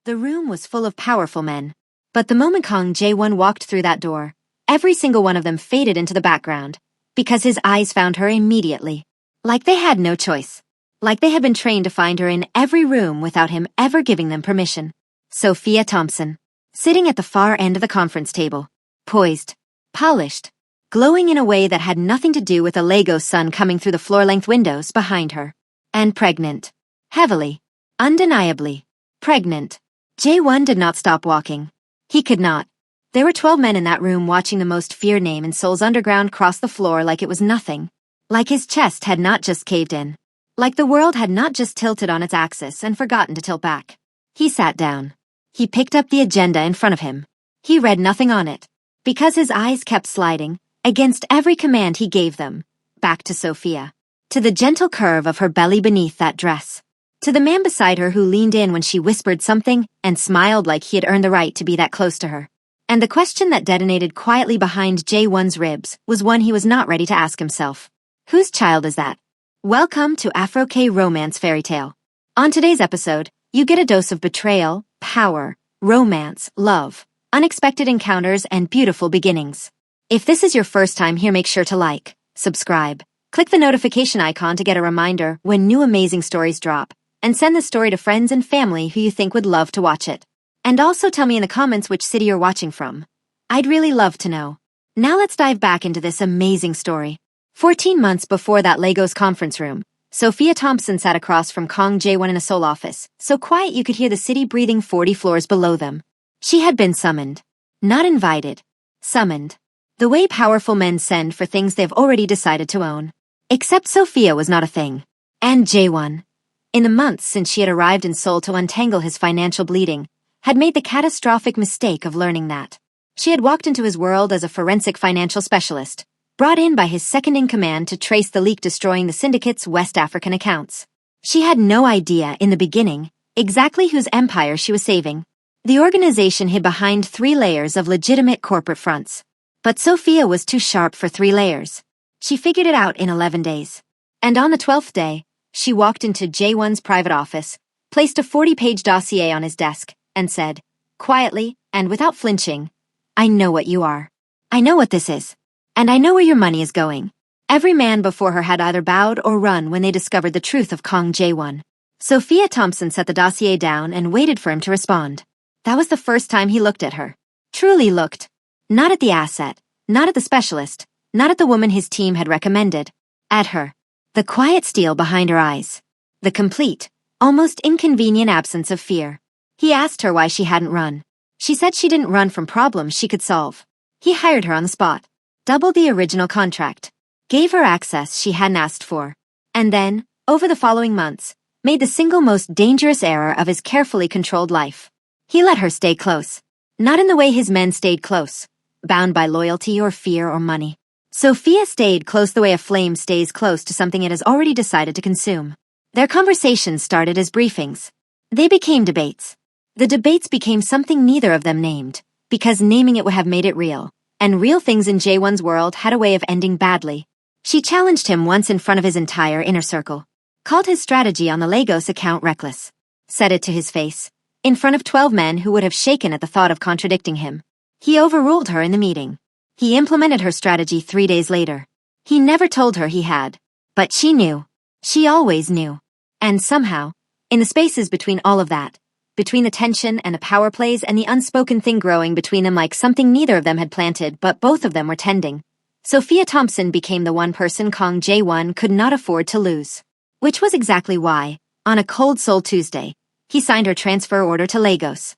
The room was full of powerful men. But the moment Kong Jae-won walked through that door, every single one of them faded into the background, because his eyes found her immediately. Like they had no choice. Like they had been trained to find her in every room without him ever giving them permission. Sophia Thompson, sitting at the far end of the conference table, poised, polished, glowing in a way that had nothing to do with the Lego sun coming through the floor-length windows behind her. And pregnant. Heavily. Undeniably. Pregnant. Jae-won did not stop walking. He could not. There were 12 men in that room watching the most feared name in Seoul's underground cross the floor like it was nothing. Like his chest had not just caved in. Like the world had not just tilted on its axis and forgotten to tilt back. He sat down. He picked up the agenda in front of him. He read nothing on it, because his eyes kept sliding, against every command he gave them, back to Sophia. To the gentle curve of her belly beneath that dress. To the man beside her who leaned in when she whispered something and smiled like he had earned the right to be that close to her. And the question that detonated quietly behind Jae-won's ribs was one he was not ready to ask himself. Whose child is that? Welcome to Afro K Romance Fairy Tale. On today's episode, you get a dose of betrayal, power, romance, love, unexpected encounters, and beautiful beginnings. If this is your first time here, make sure to like, subscribe, click the notification icon to get a reminder when new amazing stories drop, and send the story to friends and family who you think would love to watch it. And also tell me in the comments which city you're watching from. I'd really love to know. Now let's dive back into this amazing story. 14 months before that Legos conference room, Sophia Thompson sat across from Kong Jae-won in a Seoul office, so quiet you could hear the city breathing 40 floors below them. She had been summoned. Not invited. Summoned. The way powerful men send for things they've already decided to own. Except Sophia was not a thing. And Jae-won, in the months since she had arrived in Seoul to untangle his financial bleeding, had made the catastrophic mistake of learning that. She had walked into his world as a forensic financial specialist, brought in by his second-in-command to trace the leak destroying the syndicate's West African accounts. She had no idea, in the beginning, exactly whose empire she was saving. The organization hid behind 3 layers of legitimate corporate fronts. But Sophia was too sharp for 3 layers. She figured it out in 11 days. And on the 12th day, she walked into Jae-won's private office, placed a 40-page dossier on his desk, and said, quietly and without flinching, "I know what you are. I know what this is. And I know where your money is going." Every man before her had either bowed or run when they discovered the truth of Kong Jae-won. Sophia Thompson set the dossier down and waited for him to respond. That was the first time he looked at her. Truly looked. Not at the asset, not at the specialist, not at the woman his team had recommended. At her. The quiet steel behind her eyes. The complete, almost inconvenient absence of fear. He asked her why she hadn't run. She said she didn't run from problems she could solve. He hired her on the spot. Doubled the original contract. Gave her access she hadn't asked for. And then, over the following months, made the single most dangerous error of his carefully controlled life. He let her stay close. Not in the way his men stayed close, bound by loyalty or fear or money. Sophia stayed close the way a flame stays close to something it has already decided to consume. Their conversations started as briefings. They became debates. The debates became something neither of them named, because naming it would have made it real. And real things in Jae-won's world had a way of ending badly. She challenged him once in front of his entire inner circle. Called his strategy on the Lagos account reckless. Said it to his face. In front of 12 men who would have shaken at the thought of contradicting him. He overruled her in the meeting. He implemented her strategy 3 days later. He never told her he had. But she knew. She always knew. And somehow, in the spaces between all of that, between the tension and the power plays and the unspoken thing growing between them like something neither of them had planted but both of them were tending, Sophia Thompson became the one person Kong Jae-won could not afford to lose. Which was exactly why, on a cold Seoul Tuesday, he signed her transfer order to Lagos.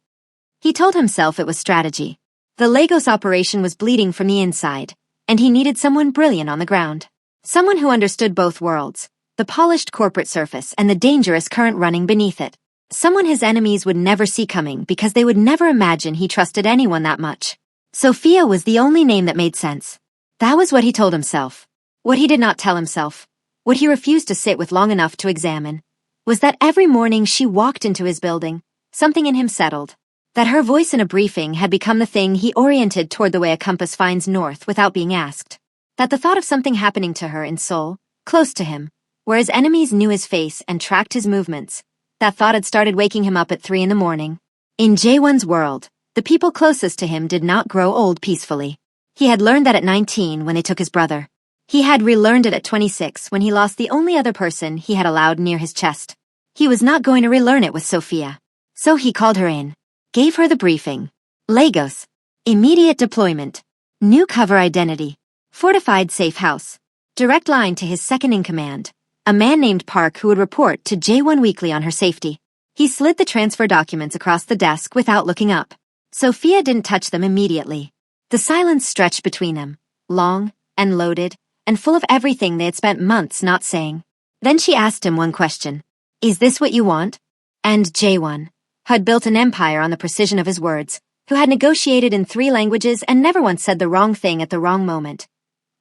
He told himself it was strategy. The Lagos operation was bleeding from the inside, and he needed someone brilliant on the ground. Someone who understood both worlds, the polished corporate surface and the dangerous current running beneath it. Someone his enemies would never see coming because they would never imagine he trusted anyone that much. Sophia was the only name that made sense. That was what he told himself. What he did not tell himself, what he refused to sit with long enough to examine, was that every morning she walked into his building, something in him settled. That her voice in a briefing had become the thing he oriented toward the way a compass finds north without being asked. That the thought of something happening to her in Seoul, close to him, where his enemies knew his face and tracked his movements, that thought had started waking him up at 3 in the morning. In Jae-won's world, the people closest to him did not grow old peacefully. He had learned that at 19 when they took his brother. He had relearned it at 26 when he lost the only other person he had allowed near his chest. He was not going to relearn it with Sophia. So he called her in, gave her the briefing. Lagos. Immediate deployment. New cover identity. Fortified safe house. Direct line to his second-in-command, a man named Park who would report to Jae-won weekly on her safety. He slid the transfer documents across the desk without looking up. Sophia didn't touch them immediately. The silence stretched between them, long and loaded, and full of everything they had spent months not saying. Then she asked him one question. Is this what you want? And Jae-won, who had built an empire on the precision of his words, who had negotiated in 3 languages and never once said the wrong thing at the wrong moment,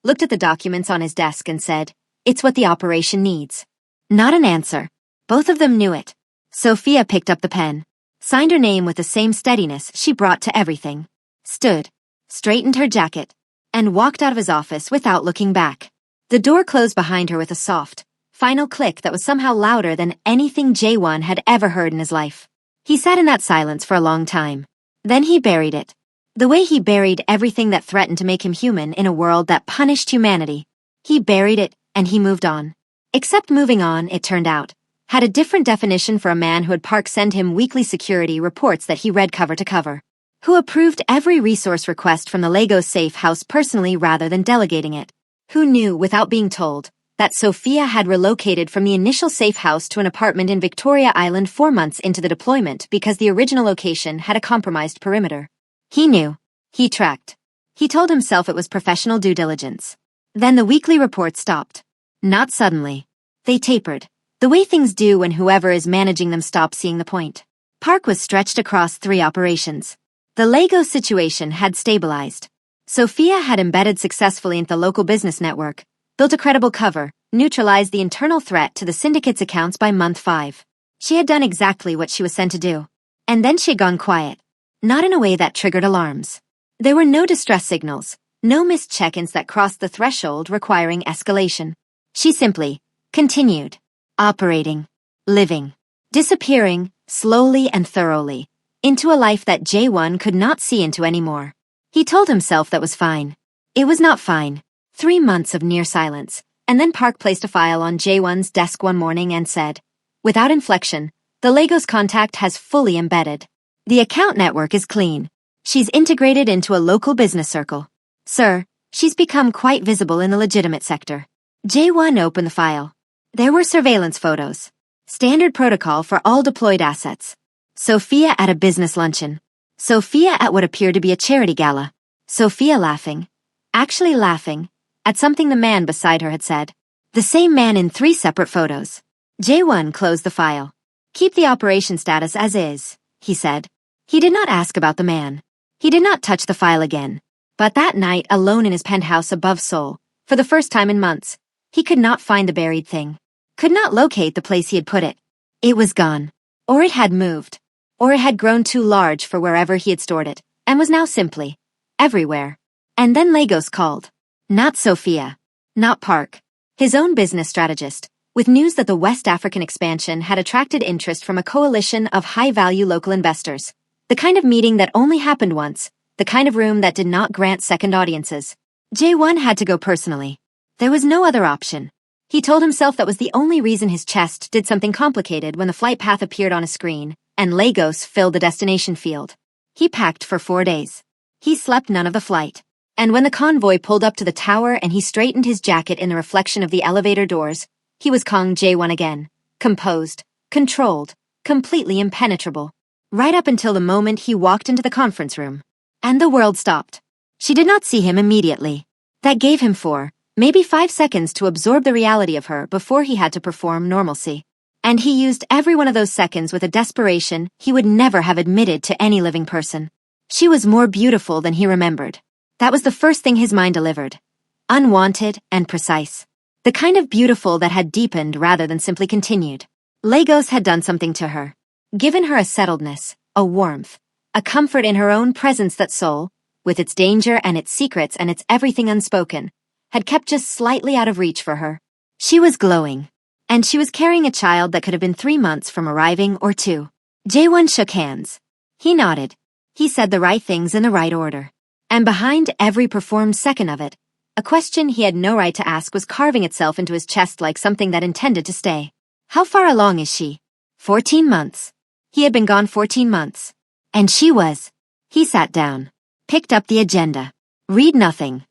looked at the documents on his desk and said, "It's what the operation needs." Not an answer. Both of them knew it. Sophia picked up the pen, signed her name with the same steadiness she brought to everything, stood, straightened her jacket, and walked out of his office without looking back. The door closed behind her with a soft, final click that was somehow louder than anything Jae-won had ever heard in his life. He sat in that silence for a long time. Then he buried it. The way he buried everything that threatened to make him human in a world that punished humanity. He buried it, and he moved on. Except moving on, it turned out, had a different definition for a man who had Park send him weekly security reports that he read cover to cover, who approved every resource request from the Lagos safe house personally rather than delegating it, who knew, without being told, that Sophia had relocated from the initial safe house to an apartment in Victoria Island 4 months into the deployment because the original location had a compromised perimeter. He knew. He tracked. He told himself it was professional due diligence. Then the weekly report stopped. Not suddenly. They tapered. The way things do when whoever is managing them stops seeing the point. Park was stretched across 3 operations. The Lagos situation had stabilized. Sophia had embedded successfully into the local business network, built a credible cover, neutralized the internal threat to the syndicate's accounts by month 5. She had done exactly what she was sent to do. And then she had gone quiet. Not in a way that triggered alarms. There were no distress signals, no missed check-ins that crossed the threshold requiring escalation. She simply continued. Operating, living, disappearing, slowly and thoroughly, into a life that Jae-won could not see into anymore. He told himself that was fine. It was not fine. 3 months of near silence, and then Park placed a file on Jae-won's desk one morning and said, without inflection, the Lagos contact has fully embedded. The account network is clean. She's integrated into a local business circle. Sir, she's become quite visible in the legitimate sector. Jae-won opened the file. There were surveillance photos. Standard protocol for all deployed assets. Sophia at a business luncheon. Sophia at what appeared to be a charity gala. Sophia laughing. Actually laughing. At something the man beside her had said. The same man in 3 separate photos. Jae-won closed the file. Keep the operation status as is, he said. He did not ask about the man. He did not touch the file again. But that night, alone in his penthouse above Seoul, for the first time in months, he could not find the buried thing. Could not locate the place he had put it. It was gone. Or it had moved. Or it had grown too large for wherever he had stored it, and was now simply everywhere. And then Lagos called. Not Sophia. Not Park. His own business strategist, with news that the West African expansion had attracted interest from a coalition of high-value local investors. The kind of meeting that only happened once, the kind of room that did not grant second audiences. Jae-won had to go personally. There was no other option. He told himself that was the only reason his chest did something complicated when the flight path appeared on a screen, and Lagos filled the destination field. He packed for 4 days. He slept none of the flight. And when the convoy pulled up to the tower and he straightened his jacket in the reflection of the elevator doors, he was Kong Jae-won again. Composed, controlled, completely impenetrable. Right up until the moment he walked into the conference room. And the world stopped. She did not see him immediately. That gave him 4, maybe 5 seconds to absorb the reality of her before he had to perform normalcy. And he used every one of those seconds with a desperation he would never have admitted to any living person. She was more beautiful than he remembered. That was the first thing his mind delivered. Unwanted and precise. The kind of beautiful that had deepened rather than simply continued. Lagos had done something to her. Given her a settledness, a warmth, a comfort in her own presence that Seoul, with its danger and its secrets and its everything unspoken, had kept just slightly out of reach for her. She was glowing. And she was carrying a child that could have been 3 months from arriving or 2. Jae-won shook hands. He nodded. He said the right things in the right order. And behind every performed second of it, a question he had no right to ask was carving itself into his chest like something that intended to stay. How far along is she? 14 months. He had been gone 14 months. And she was. He sat down, picked up the agenda. Read nothing.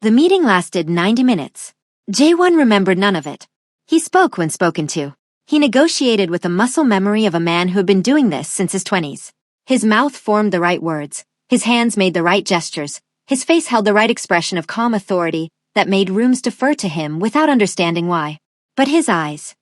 The meeting lasted 90 minutes. Jae-won remembered none of it. He spoke when spoken to. He negotiated with the muscle memory of a man who had been doing this since his 20s. His mouth formed the right words. His hands made the right gestures. His face held the right expression of calm authority that made rooms defer to him without understanding why. But his eyes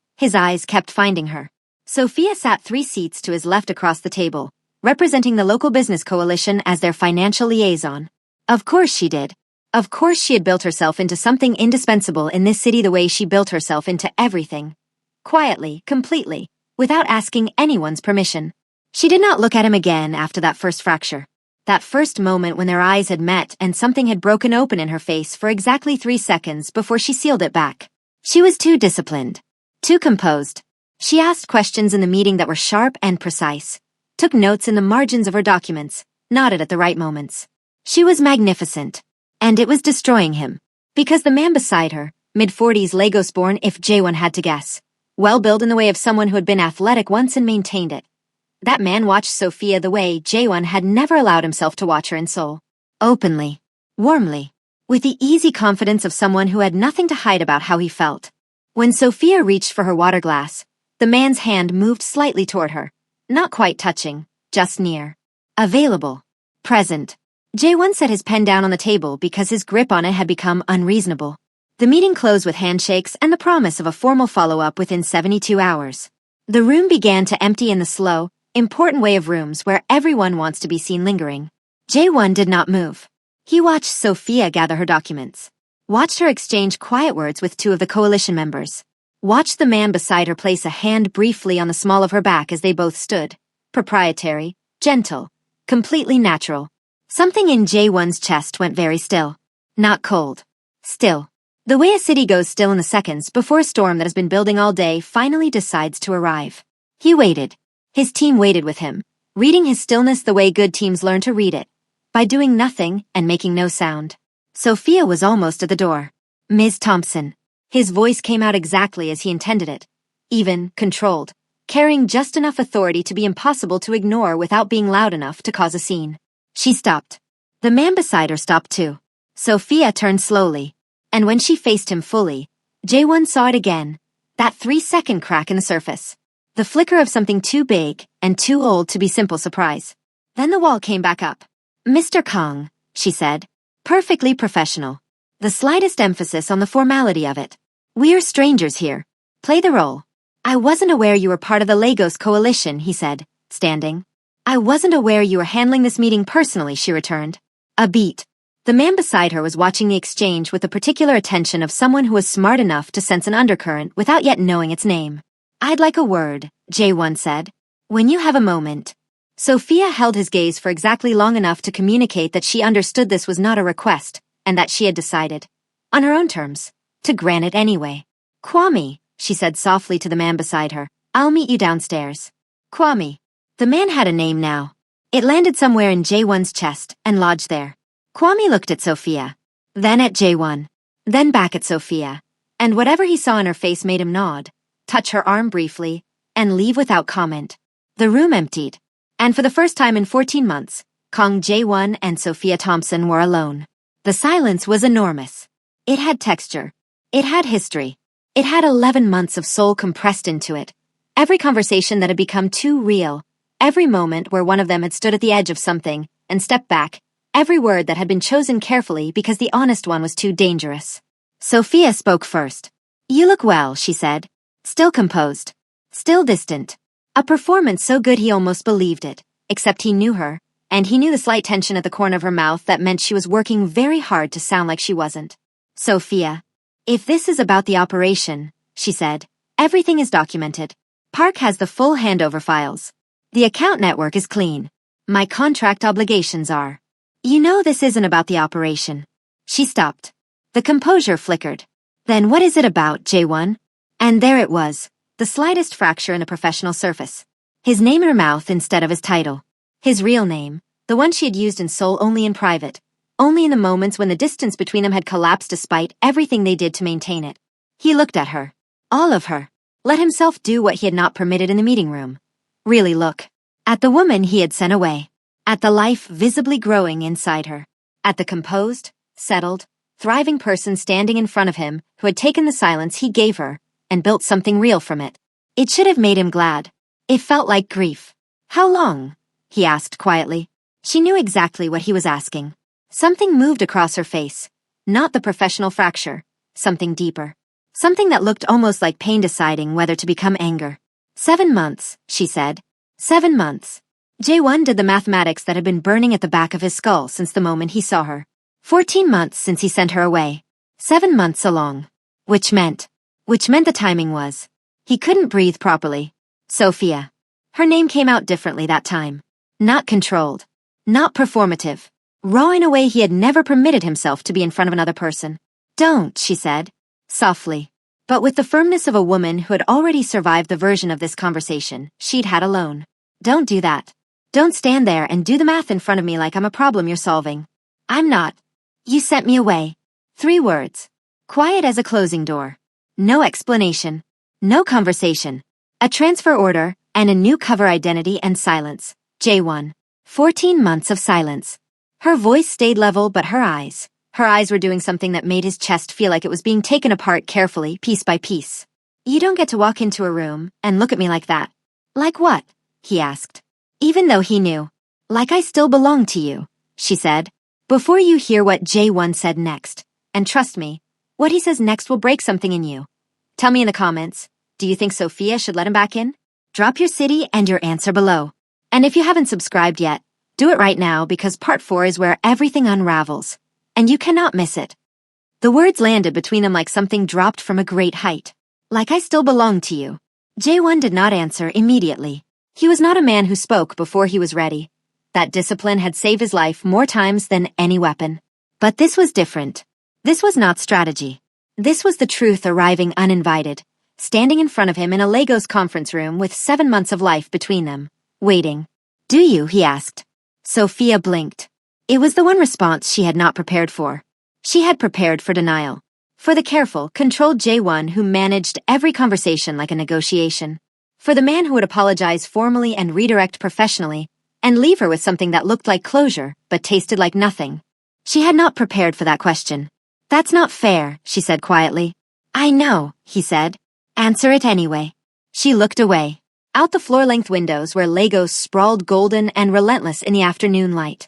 kept finding her. Sophia sat 3 seats to his left across the table, representing the local business coalition as their financial liaison. Of course she did. Of course she had built herself into something indispensable in this city the way she built herself into everything. Quietly, completely, without asking anyone's permission. She did not look at him again after that first fracture. That first moment when their eyes had met and something had broken open in her face for exactly 3 seconds before she sealed it back. She was too disciplined. Too composed. She asked questions in the meeting that were sharp and precise. Took notes in the margins of her documents. Nodded at the right moments. She was magnificent. And it was destroying him. Because the man beside her, mid-40s Lagos-born if Jae-won had to guess. Well-built in the way of someone who had been athletic once and maintained it. That man watched Sophia the way Jae-won had never allowed himself to watch her in Seoul. Openly. Warmly. With the easy confidence of someone who had nothing to hide about how he felt. When Sophia reached for her water glass, the man's hand moved slightly toward her. Not quite touching, just near. Available. Present. Jae-won set his pen down on the table because his grip on it had become unreasonable. The meeting closed with handshakes and the promise of a formal follow-up within 72 hours. The room began to empty in the slow, important way of rooms where everyone wants to be seen lingering. Jae-won did not move. He watched Sophia gather her documents. Watched her exchange quiet words with 2 of the coalition members. Watched the man beside her place a hand briefly on the small of her back as they both stood. Proprietary, gentle, completely natural. Something in Jae-won's chest went very still. Not cold. Still. The way a city goes still in the seconds before a storm that has been building all day finally decides to arrive. He waited. His team waited with him, reading his stillness the way good teams learn to read it, by doing nothing and making no sound. Sophia was almost at the door. Ms. Thompson. His voice came out exactly as he intended it. Even, controlled, carrying just enough authority to be impossible to ignore without being loud enough to cause a scene. She stopped. The man beside her stopped too. Sophia turned slowly, and when she faced him fully, Jae-won saw it again, that 3-second crack in the surface. The flicker of something too big and too old to be simple surprise. Then the wall came back up. Mr. Kong, she said. Perfectly professional. The slightest emphasis on the formality of it. We're strangers here. Play the role. I wasn't aware you were part of the Lagos coalition, he said, standing. I wasn't aware you were handling this meeting personally, she returned. A beat. The man beside her was watching the exchange with the particular attention of someone who was smart enough to sense an undercurrent without yet knowing its name. I'd like a word, Jae-won said. When you have a moment. Sophia held his gaze for exactly long enough to communicate that she understood this was not a request, and that she had decided, on her own terms, to grant it anyway. Kwame, she said softly to the man beside her. I'll meet you downstairs. Kwame. The man had a name now. It landed somewhere in Jae-won's chest and lodged there. Kwame looked at Sophia, then at Jae-won, then back at Sophia, and whatever he saw in her face made him nod, touch her arm briefly, and leave without comment. The room emptied, and for the first time in 14 months, Kong Jae-won and Sophia Thompson were alone. The silence was enormous. It had texture. It had history. It had 11 months of soul compressed into it. Every conversation that had become too real, every moment where one of them had stood at the edge of something and stepped back, every word that had been chosen carefully because the honest one was too dangerous. Sophia spoke first. You look well, she said. Still composed. Still distant. A performance so good he almost believed it, except he knew her, and he knew the slight tension at the corner of her mouth that meant she was working very hard to sound like she wasn't. Sophia. If this is about the operation, she said, everything is documented. Park has the full handover files. The account network is clean. My contract obligations are. You know this isn't about the operation. She stopped. The composure flickered. Then what is it about, Jae-won? And there it was, the slightest fracture in a professional surface. His name in her mouth instead of his title. His real name, the one she had used in Seoul only in private, only in the moments when the distance between them had collapsed despite everything they did to maintain it. He looked at her. All of her. Let himself do what he had not permitted in the meeting room. Really look. At the woman he had sent away. At the life visibly growing inside her. At the composed, settled, thriving person standing in front of him who had taken the silence he gave her and built something real from it. It should have made him glad. It felt like grief. How long? He asked quietly. She knew exactly what he was asking. Something moved across her face. Not the professional fracture. Something deeper. Something that looked almost like pain deciding whether to become anger. 7 months, she said. 7 months. Jae-won did the mathematics that had been burning at the back of his skull since the moment he saw her. 14 months since he sent her away. 7 months along. Which meant the timing was. He couldn't breathe properly. Sophia. Her name came out differently that time. Not controlled. Not performative. Raw in a way he had never permitted himself to be in front of another person. Don't, she said. Softly. But with the firmness of a woman who had already survived the version of this conversation she'd had alone. Don't do that. Don't stand there and do the math in front of me like I'm a problem you're solving. I'm not. You sent me away. 3 words. Quiet as a closing door. No explanation. No conversation. A transfer order and a new cover identity and silence. J1. 14 months of silence. Her voice stayed level, but her eyes were doing something that made his chest feel like it was being taken apart carefully, piece by piece. You don't get to walk into a room and look at me like that. Like what? He asked. Even though he knew. Like I still belong to you, she said. Before you hear what J1 said next, and trust me, what he says next will break something in you. Tell me in the comments, do you think Sophia should let him back in? Drop your city and your answer below. And if you haven't subscribed yet, do it right now because part 4 is where everything unravels. And you cannot miss it. The words landed between them like something dropped from a great height. Like I still belong to you. J1 did not answer immediately. He was not a man who spoke before he was ready. That discipline had saved his life more times than any weapon. But this was different. This was not strategy. This was the truth arriving uninvited, standing in front of him in a Lagos conference room with 7 months of life between them, waiting. Do you? He asked. Sophia blinked. It was the one response she had not prepared for. She had prepared for denial. For the careful, controlled J1 who managed every conversation like a negotiation. For the man who would apologize formally and redirect professionally, and leave her with something that looked like closure, but tasted like nothing. She had not prepared for that question. That's not fair, she said quietly. I know, he said. Answer it anyway. She looked away. Out the floor-length windows where Lagos sprawled golden and relentless in the afternoon light.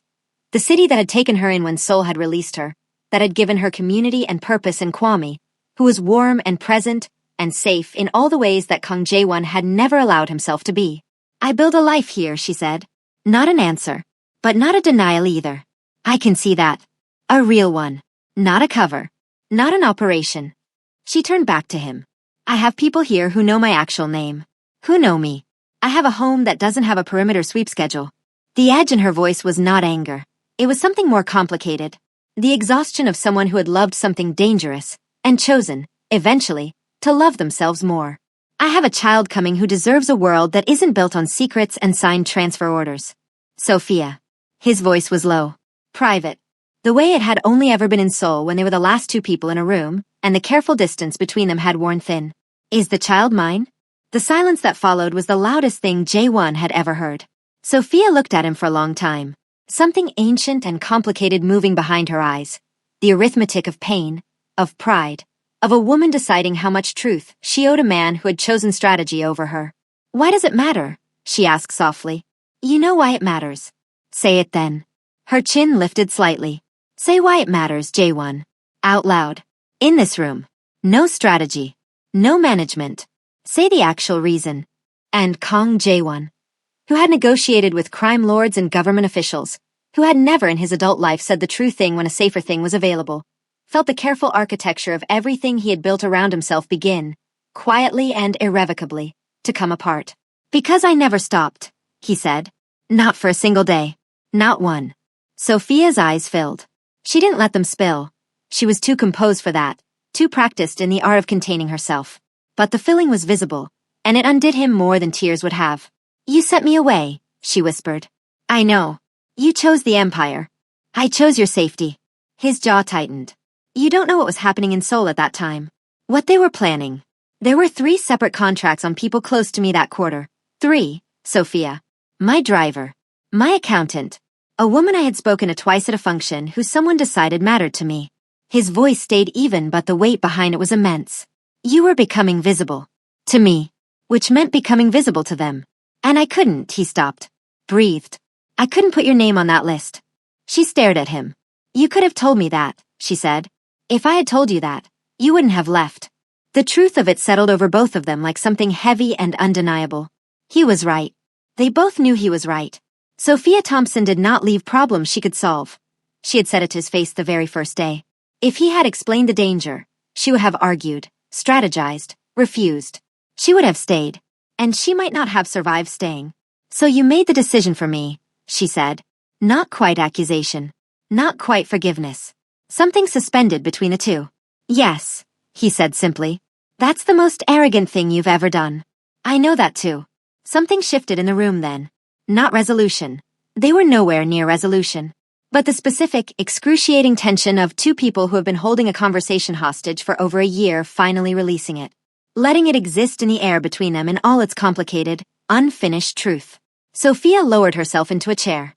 The city that had taken her in when Seoul had released her, that had given her community and purpose in Kwame, who was warm and present and safe in all the ways that Kang Jae-won had never allowed himself to be. I build a life here, she said. Not an answer, but not a denial either. I can see that. A real one. Not a cover. Not an operation. She turned back to him. I have people here who know my actual name. Who know me. I have a home that doesn't have a perimeter sweep schedule. The edge in her voice was not anger. It was something more complicated. The exhaustion of someone who had loved something dangerous and chosen, eventually, to love themselves more. I have a child coming who deserves a world that isn't built on secrets and signed transfer orders. Sophia. His voice was low. Private. The way it had only ever been in Seoul when they were the last 2 people in a room, and the careful distance between them had worn thin. Is the child mine? The silence that followed was the loudest thing J1 had ever heard. Sophia looked at him for a long time. Something ancient and complicated moving behind her eyes. The arithmetic of pain, of pride, of a woman deciding how much truth she owed a man who had chosen strategy over her. Why does it matter? She asked softly. You know why it matters. Say it then. Her chin lifted slightly. Say why it matters, J1. Out loud. In this room. No strategy. No management. Say the actual reason. And Kang Jae-won, who had negotiated with crime lords and government officials, who had never in his adult life said the true thing when a safer thing was available, felt the careful architecture of everything he had built around himself begin, quietly and irrevocably, to come apart. Because I never stopped, he said. Not for a single day. Not one. Sophia's eyes filled. She didn't let them spill. She was too composed for that, too practiced in the art of containing herself. But the filling was visible, and it undid him more than tears would have. You sent me away, she whispered. I know. You chose the Empire. I chose your safety. His jaw tightened. You don't know what was happening in Seoul at that time. What they were planning. There were 3 separate contracts on people close to me that quarter. 3, Sophia. My driver. My accountant. A woman I had spoken to twice at a function who someone decided mattered to me. His voice stayed even, but the weight behind it was immense. You were becoming visible. To me. Which meant becoming visible to them. And I couldn't, he stopped. Breathed. I couldn't put your name on that list. She stared at him. You could have told me that, she said. If I had told you that, you wouldn't have left. The truth of it settled over both of them like something heavy and undeniable. He was right. They both knew he was right. Sophia Thompson did not leave problems she could solve. She had said it to his face the very first day. If he had explained the danger, she would have argued, strategized, refused. She would have stayed. And she might not have survived staying. So you made the decision for me, she said. Not quite accusation. Not quite forgiveness. Something suspended between the two. Yes, he said simply. That's the most arrogant thing you've ever done. I know that too. Something shifted in the room then. Not resolution. They were nowhere near resolution. But the specific, excruciating tension of 2 people who have been holding a conversation hostage for over a year finally releasing it. Letting it exist in the air between them in all its complicated, unfinished truth. Sophia lowered herself into a chair.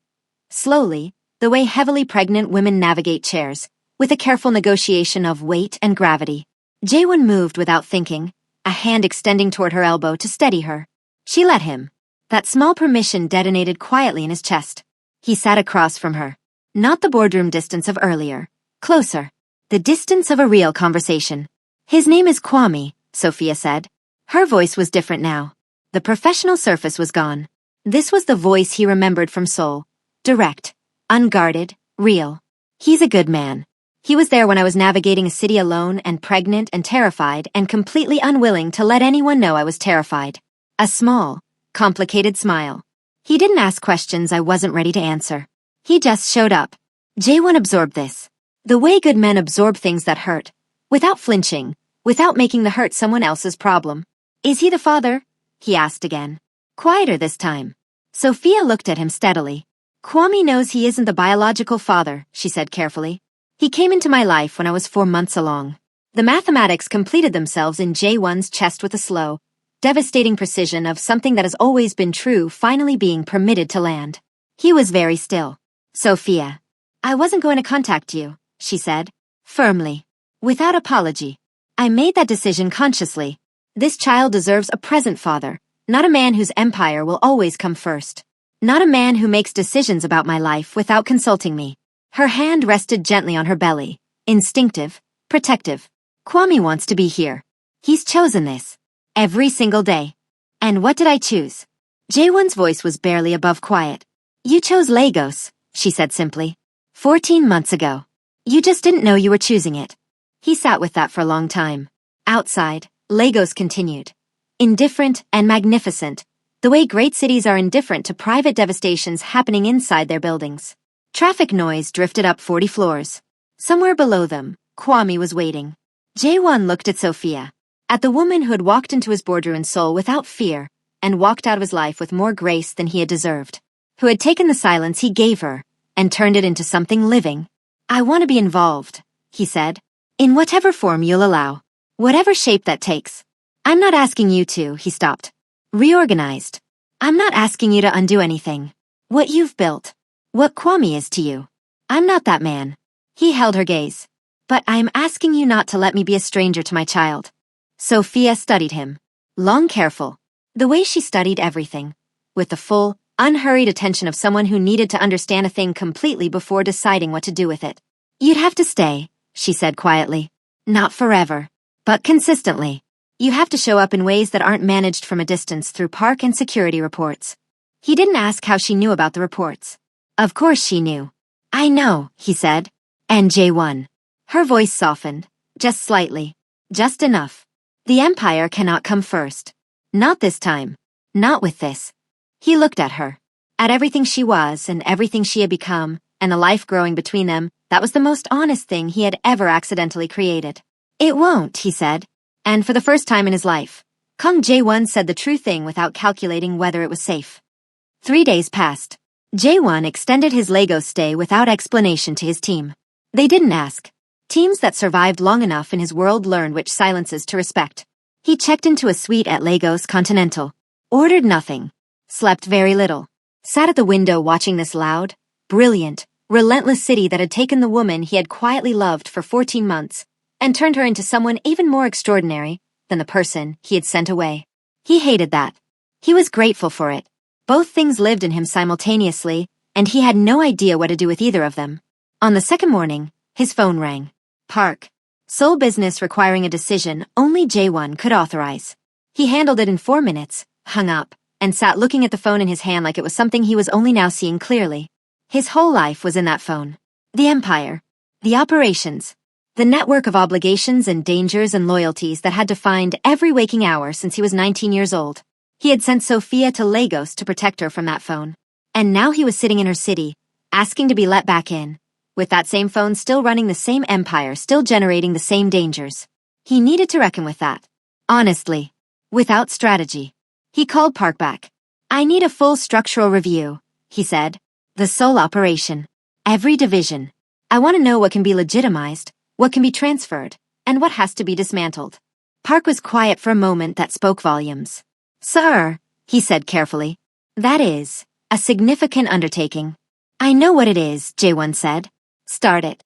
Slowly, the way heavily pregnant women navigate chairs, with a careful negotiation of weight and gravity. Jaewon moved without thinking, a hand extending toward her elbow to steady her. She let him. That small permission detonated quietly in his chest. He sat across from her. Not the boardroom distance of earlier. Closer. The distance of a real conversation. His name is Kwame, Sophia said. Her voice was different now. The professional surface was gone. This was the voice he remembered from Seoul. Direct. Unguarded. Real. He's a good man. He was there when I was navigating a city alone and pregnant and terrified and completely unwilling to let anyone know I was terrified. A small, complicated smile. He didn't ask questions I wasn't ready to answer. He just showed up. Jaewon absorbed this. The way good men absorb things that hurt. Without flinching. Without making the hurt someone else's problem. Is he the father? He asked again. Quieter this time. Sophia looked at him steadily. Kwame knows he isn't the biological father, she said carefully. He came into my life when I was 4 months along. The mathematics completed themselves in Jaewon's chest with a slow, devastating precision of something that has always been true finally being permitted to land. He was very still. Sophia. I wasn't going to contact you, she said. Firmly. Without apology. I made that decision consciously. This child deserves a present father, not a man whose empire will always come first. Not a man who makes decisions about my life without consulting me. Her hand rested gently on her belly. Instinctive. Protective. Kwame wants to be here. He's chosen this. Every single day. And what did I choose? Jaewon's voice was barely above quiet. You chose Lagos, she said simply. 14 months ago. You just didn't know you were choosing it. He sat with that for a long time. Outside, Lagos continued. Indifferent and magnificent, the way great cities are indifferent to private devastations happening inside their buildings. Traffic noise drifted up 40 floors. Somewhere below them, Kwame was waiting. Jaewon looked at Sophia, at the woman who had walked into his boardroom in Seoul without fear and walked out of his life with more grace than he had deserved, who had taken the silence he gave her and turned it into something living. I want to be involved, he said, in whatever form you'll allow, whatever shape that takes. I'm not asking you to, he stopped. Reorganized. I'm not asking you to undo anything. What you've built. What Kwame is to you. I'm not that man. He held her gaze. But I'm asking you not to let me be a stranger to my child. Sophia studied him. Long careful. The way she studied everything. With the full, unhurried attention of someone who needed to understand a thing completely before deciding what to do with it. You'd have to stay, she said quietly. Not forever. But consistently. You have to show up in ways that aren't managed from a distance through park and security reports. He didn't ask how she knew about the reports. Of course she knew. I know, he said. And Jaewon. Her voice softened. Just slightly. Just enough. The Empire cannot come first. Not this time. Not with this. He looked at her. At everything she was and everything she had become, and the life growing between them, that was the most honest thing he had ever accidentally created. It won't, he said. And for the first time in his life, Kang Jaewon said the true thing without calculating whether it was safe. 3 days passed. J1 extended his Lego stay without explanation to his team. They didn't ask. Teams that survived long enough in his world learned which silences to respect. He checked into a suite at Lagos Continental. Ordered nothing. Slept very little. Sat at the window watching this loud, brilliant, relentless city that had taken the woman he had quietly loved for 14 months and turned her into someone even more extraordinary than the person he had sent away. He hated that. He was grateful for it. Both things lived in him simultaneously, and he had no idea what to do with either of them. On the second morning, his phone rang. Park. Sole business requiring a decision only J1 could authorize. He handled it in 4 minutes, hung up, and sat looking at the phone in his hand like it was something he was only now seeing clearly. His whole life was in that phone. The empire. The operations. The network of obligations and dangers and loyalties that had defined every waking hour since he was 19 years old. He had sent Sophia to Lagos to protect her from that phone. And now he was sitting in her city, asking to be let back in. With that same phone still running the same empire, still generating the same dangers. He needed to reckon with that. Honestly. Without strategy. He called Park back. I need a full structural review, he said. The sole operation. Every division. I want to know what can be legitimized, what can be transferred, and what has to be dismantled. Park was quiet for a moment that spoke volumes. Sir, he said carefully. That is a significant undertaking. I know what it is, J1 said. Start it.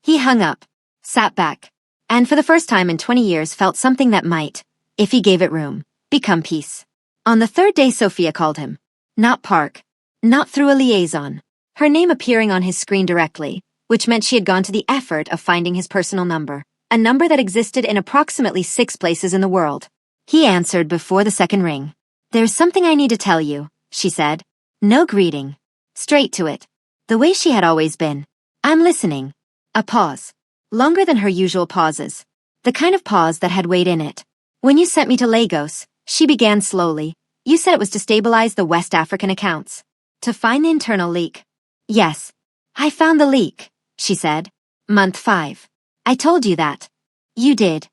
He hung up, sat back, and for the first time in 20 years felt something that might, if he gave it room, become peace. On the third day Sophia called him. Not Park. Not through a liaison. Her name appearing on his screen directly, which meant she had gone to the effort of finding his personal number, a number that existed in approximately 6 places in the world. He answered before the second ring. There's something I need to tell you, she said. No greeting. Straight to it. The way she had always been. I'm listening. A pause. Longer than her usual pauses. The kind of pause that had weight in it. When you sent me to Lagos, she began slowly. You said it was to stabilize the West African accounts. To find the internal leak. Yes. I found the leak, she said. Month 5. I told you that. You did.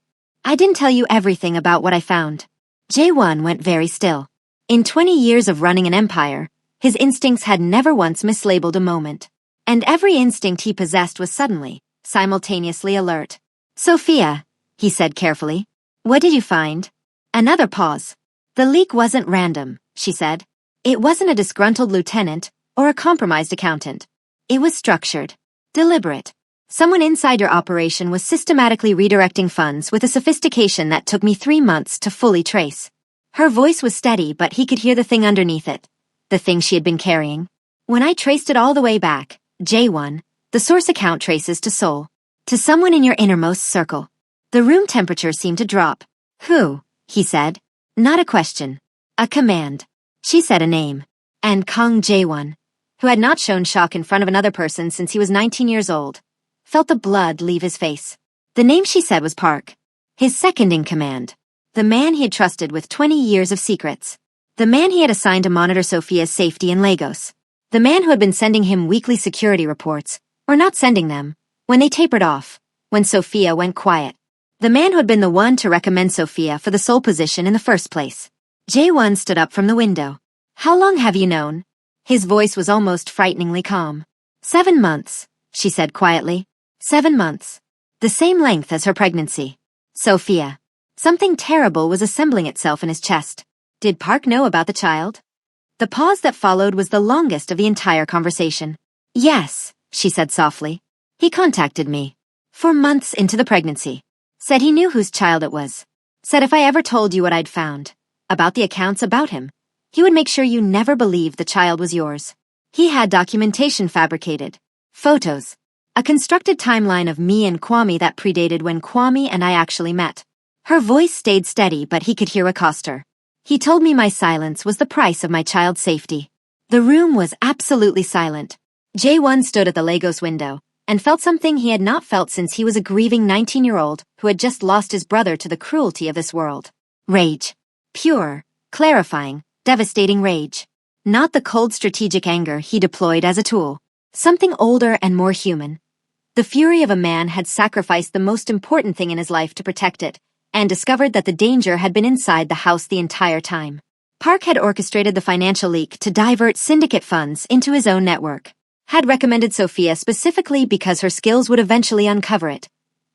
I didn't tell you everything about what I found. J1 went very still. In 20 years of running an empire, his instincts had never once mislabeled a moment. And every instinct he possessed was suddenly, simultaneously alert. Sophia, he said carefully. What did you find? Another pause. The leak wasn't random, she said. It wasn't a disgruntled lieutenant or a compromised accountant. It was structured. Deliberate. Someone inside your operation was systematically redirecting funds with a sophistication that took me 3 months to fully trace. Her voice was steady, but he could hear the thing underneath it. The thing she had been carrying. When I traced it all the way back, J1, the source account traces to Seoul. To someone in your innermost circle. The room temperature seemed to drop. Who? He said. Not a question. A command. She said a name. And Kong J1, who had not shown shock in front of another person since he was 19 years old, felt the blood leave his face. The name she said was Park. His second in command. The man he had trusted with 20 years of secrets. The man he had assigned to monitor Sophia's safety in Lagos. The man who had been sending him weekly security reports, or not sending them, when they tapered off, when Sophia went quiet. The man who had been the one to recommend Sophia for the sole position in the first place. J1 stood up from the window. How long have you known? His voice was almost frighteningly calm. 7 months, she said quietly. 7 months. The same length as her pregnancy. Sophia. Something terrible was assembling itself in his chest. Did Park know about the child? The pause that followed was the longest of the entire conversation. Yes, she said softly. He contacted me. 4 months into the pregnancy. Said he knew whose child it was. Said if I ever told you what I'd found, about the accounts about him, he would make sure you never believed the child was yours. He had documentation fabricated. Photos. A constructed timeline of me and Kwame that predated when Kwame and I actually met. Her voice stayed steady, but he could hear accost her. He told me my silence was the price of my child's safety. The room was absolutely silent. J1 stood at the Lagos window and felt something he had not felt since he was a grieving 19-year-old who had just lost his brother to the cruelty of this world. Rage. Pure, clarifying, devastating rage. Not the cold strategic anger he deployed as a tool. Something older and more human. The fury of a man had sacrificed the most important thing in his life to protect it, and discovered that the danger had been inside the house the entire time. Park had orchestrated the financial leak to divert syndicate funds into his own network, had recommended Sophia specifically because her skills would eventually uncover it,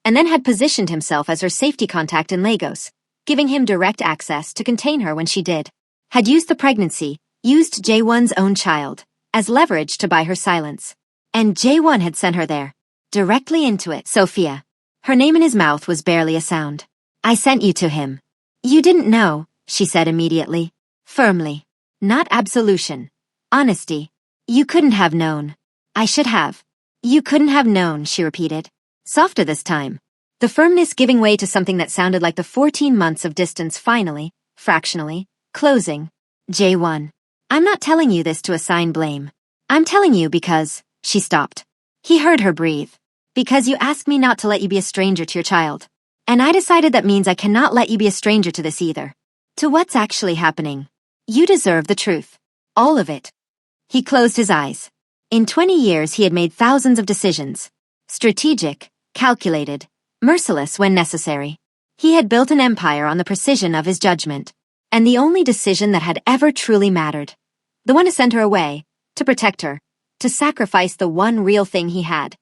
and then had positioned himself as her safety contact in Lagos, giving him direct access to contain her when she did. Had used the pregnancy, used J1's own child, as leverage to buy her silence. And J1 had sent her there, directly into it. Sophia. Her name in his mouth was barely a sound. I sent you to him. You didn't know, she said immediately. Firmly. Not absolution. Honesty. You couldn't have known. I should have. You couldn't have known, she repeated. Softer this time. The firmness giving way to something that sounded like the 14 months of distance finally, fractionally, closing. J1. I'm not telling you this to assign blame. I'm telling you because, she stopped. He heard her breathe. Because you asked me not to let you be a stranger to your child. And I decided that means I cannot let you be a stranger to this either. To what's actually happening. You deserve the truth. All of it. He closed his eyes. In 20 years he had made thousands of decisions. Strategic, calculated, merciless when necessary. He had built an empire on the precision of his judgment. And the only decision that had ever truly mattered. The one to send her away, to protect her, to sacrifice the one real thing he had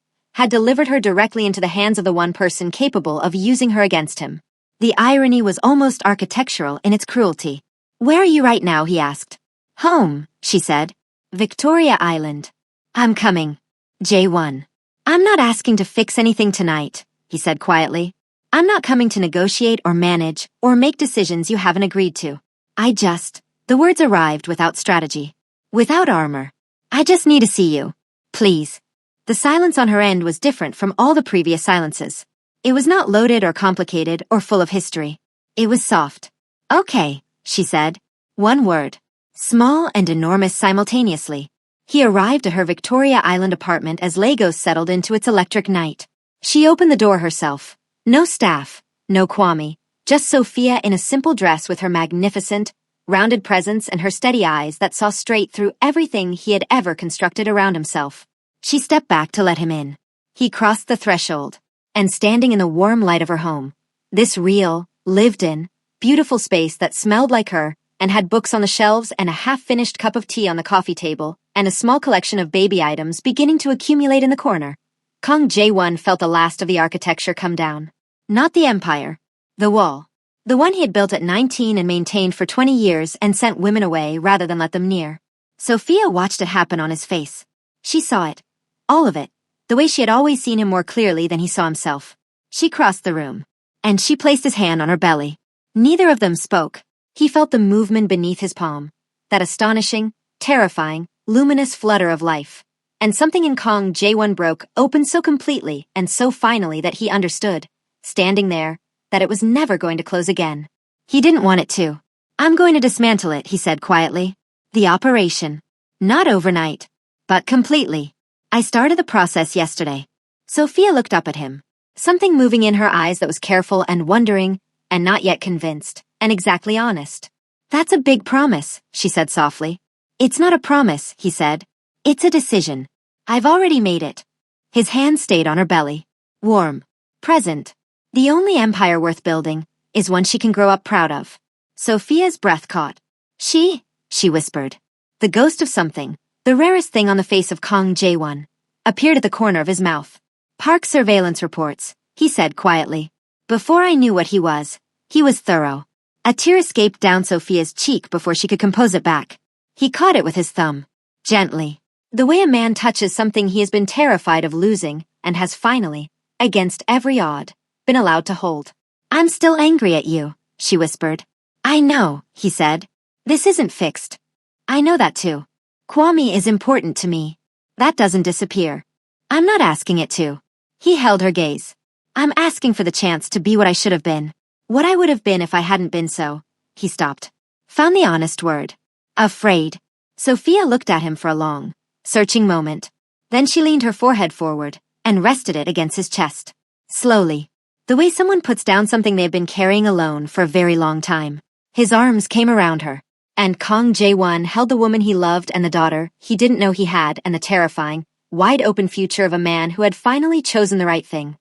delivered her directly into the hands of the one person capable of using her against him. The irony was almost architectural in its cruelty. Where are you right now, he asked. Home, she said. Victoria Island. I'm coming. J1. I'm not asking to fix anything tonight, he said quietly. I'm not coming to negotiate or manage or make decisions you haven't agreed to. The words arrived without strategy. Without armor. I just need to see you. Please. The silence on her end was different from all the previous silences. It was not loaded or complicated or full of history. It was soft. Okay, she said. One word. Small and enormous simultaneously. He arrived at her Victoria Island apartment as Lagos settled into its electric night. She opened the door herself. No staff, no Kwame, just Sophia in a simple dress with her magnificent, rounded presence and her steady eyes that saw straight through everything he had ever constructed around himself. She stepped back to let him in. He crossed the threshold, and standing in the warm light of her home, this real, lived-in, beautiful space that smelled like her and had books on the shelves and a half-finished cup of tea on the coffee table and a small collection of baby items beginning to accumulate in the corner, Kong J1 felt the last of the architecture come down. Not the empire. The wall. The one he had built at 19 and maintained for 20 years and sent women away rather than let them near. Sophia watched it happen on his face. She saw it. All of it. The way she had always seen him more clearly than he saw himself. She crossed the room. And she placed his hand on her belly. Neither of them spoke. He felt the movement beneath his palm. That astonishing, terrifying, luminous flutter of life. And something in Kong J1 broke open so completely and so finally that he understood, standing there, that it was never going to close again. He didn't want it to. I'm going to dismantle it, he said quietly. The operation. Not overnight. But completely. I started the process yesterday. Sophia looked up at him. Something moving in her eyes that was careful and wondering, and not yet convinced, and exactly honest. That's a big promise, she said softly. It's not a promise, he said. It's a decision. I've already made it. His hand stayed on her belly. Warm. Present. The only empire worth building is one she can grow up proud of. Sophia's breath caught. She whispered. The ghost of something, the rarest thing on the face of Kong J1, appeared at the corner of his mouth. Park surveillance reports, he said quietly. Before I knew what he was thorough. A tear escaped down Sophia's cheek before she could compose it back. He caught it with his thumb. Gently. The way a man touches something he has been terrified of losing and has finally, against every odd, been allowed to hold. I'm still angry at you, she whispered. I know, he said. This isn't fixed. I know that too. Kwame is important to me. That doesn't disappear. I'm not asking it to. He held her gaze. I'm asking for the chance to be what I should have been. What I would have been if I hadn't been so. He stopped. Found the honest word. Afraid. Sophia looked at him for a long, searching moment. Then she leaned her forehead forward and rested it against his chest. Slowly. The way someone puts down something they have been carrying alone for a very long time. His arms came around her, and Kong J1 held the woman he loved and the daughter he didn't know he had and the terrifying, wide-open future of a man who had finally chosen the right thing.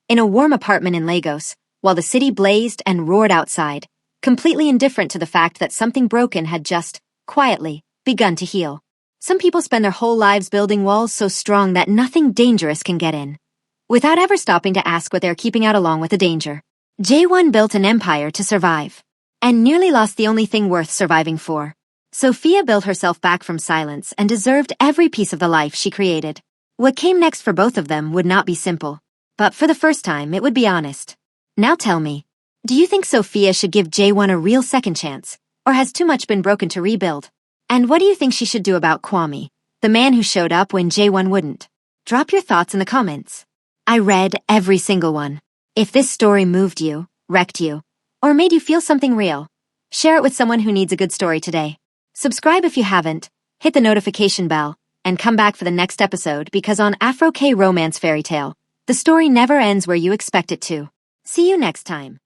In a warm apartment in Lagos, while the city blazed and roared outside, completely indifferent to the fact that something broken had just, quietly, begun to heal. Some people spend their whole lives building walls so strong that nothing dangerous can get in, without ever stopping to ask what they're keeping out along with the danger. J1 built an empire to survive, and nearly lost the only thing worth surviving for. Sophia built herself back from silence and deserved every piece of the life she created. What came next for both of them would not be simple, but for the first time it would be honest. Now tell me, do you think Sophia should give J1 a real second chance, or has too much been broken to rebuild? And what do you think she should do about Kwame, the man who showed up when J1 wouldn't? Drop your thoughts in the comments. I read every single one. If this story moved you, wrecked you, or made you feel something real, share it with someone who needs a good story today. Subscribe if you haven't, hit the notification bell, and come back for the next episode because on Afro K Romance Fairy Tale, the story never ends where you expect it to. See you next time.